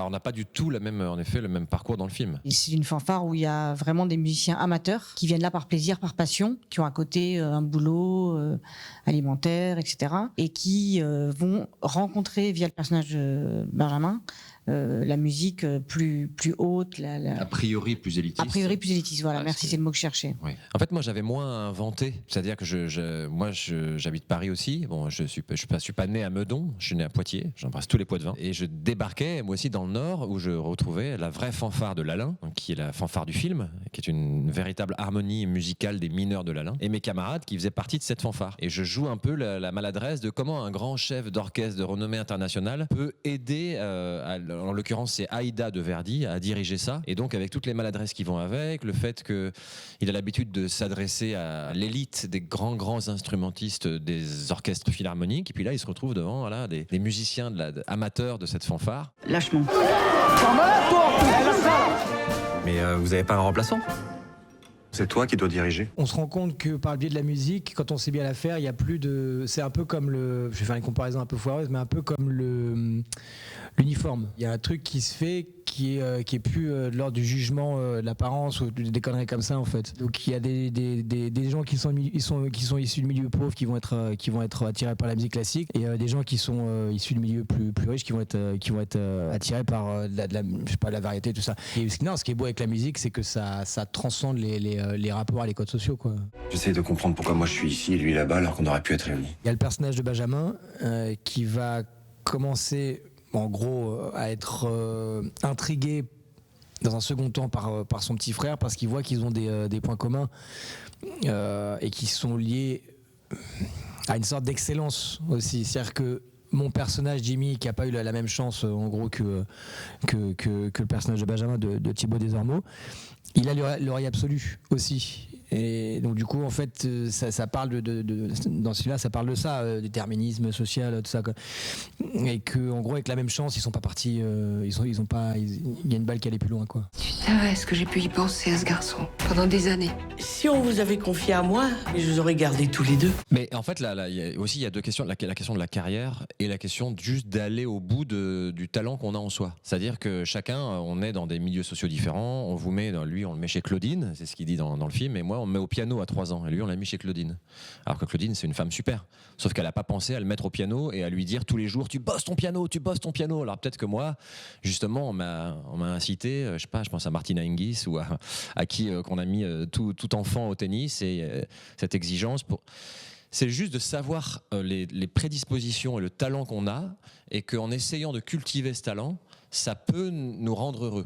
Alors on n'a pas du tout en effet, le même parcours dans le film. Et c'est une fanfare où il y a vraiment des musiciens amateurs qui viennent là par plaisir, par passion, qui ont à côté un boulot alimentaire, etc. Et qui vont rencontrer via le personnage de Benjamin la musique plus haute, a priori plus élitiste. A priori plus élitiste, voilà, merci, c'est le mot que je cherchais. Oui. En fait, moi, j'avais moins inventé. C'est-à-dire que j'habite Paris aussi. Bon, je suis pas né à Meudon, je suis né à Poitiers, j'embrasse tous les Poitevins. Et je débarquais, moi aussi, dans le Nord, où je retrouvais la vraie fanfare de Lalin, qui est la fanfare du film, qui est une véritable harmonie musicale des mineurs de Lalin, et mes camarades qui faisaient partie de cette fanfare. Et je joue un peu la maladresse de comment un grand chef d'orchestre de renommée internationale peut aider en l'occurrence, c'est Aïda de Verdi à diriger ça. Et donc, avec toutes les maladresses qui vont avec, le fait qu'il a l'habitude de s'adresser à l'élite des grands instrumentistes des orchestres philharmoniques. Et puis là, il se retrouve devant des musiciens amateurs de cette fanfare. Lâchement. Mais vous n'avez pas un remplaçant ? C'est toi qui dois diriger. On se rend compte que par le biais de la musique, quand on sait bien la faire, il y a plus de. C'est un peu comme le. Je vais faire une comparaison un peu foireuse, mais un peu comme l'uniforme. Il y a un truc qui se fait qui est plus de l'ordre du jugement, de l'apparence ou des conneries comme ça en fait. Donc il y a des gens qui sont issus de milieux pauvres qui vont être attirés par la musique classique, et des gens qui sont issus de milieux plus riches qui vont être attirés par je sais pas, la variété, tout ça. Et ce qui est beau avec la musique, c'est que ça transcende les rapports à les codes sociaux, quoi. J'essaie de comprendre pourquoi moi je suis ici et lui là-bas alors qu'on aurait pu être réunis. Il y a le personnage de Benjamin qui va commencer en gros à être intrigué dans un second temps par son petit frère, parce qu'il voit qu'ils ont des points communs et qui sont liés à une sorte d'excellence aussi. C'est-à-dire que mon personnage Jimmy, qui n'a pas eu la même chance en gros que le personnage de Benjamin de Thibaut Desormeaux, il a l'oreille absolue aussi. Et donc du coup en fait ça parle dans celui-là ça parle de ça, déterminisme social, tout ça, quoi. Et que en gros avec la même chance ils sont pas partis, il y a une balle qui allait plus loin, quoi. Tu savais ce que j'ai pu y penser à ce garçon pendant des années. Si on vous avait confié à moi, je vous aurais gardé tous les deux. Mais en fait, là, il y a deux questions. La question de la carrière et la question juste d'aller au bout du talent qu'on a en soi. C'est-à-dire que chacun, on est dans des milieux sociaux différents. On vous met, lui, on le met chez Claudine, c'est ce qu'il dit dans le film. Et moi, on me met au piano à 3 ans. Et lui, on l'a mis chez Claudine. Alors que Claudine, c'est une femme super. Sauf qu'elle n'a pas pensé à le mettre au piano et à lui dire tous les jours, tu bosses ton piano, tu bosses ton piano. Alors peut-être que moi, justement, on m'a incité, je pense à Martina Hingis ou à qui qu'on a mis tout enfant au tennis, et cette exigence c'est juste de savoir les prédispositions et le talent qu'on a, et qu'en essayant de cultiver ce talent, ça peut nous rendre heureux.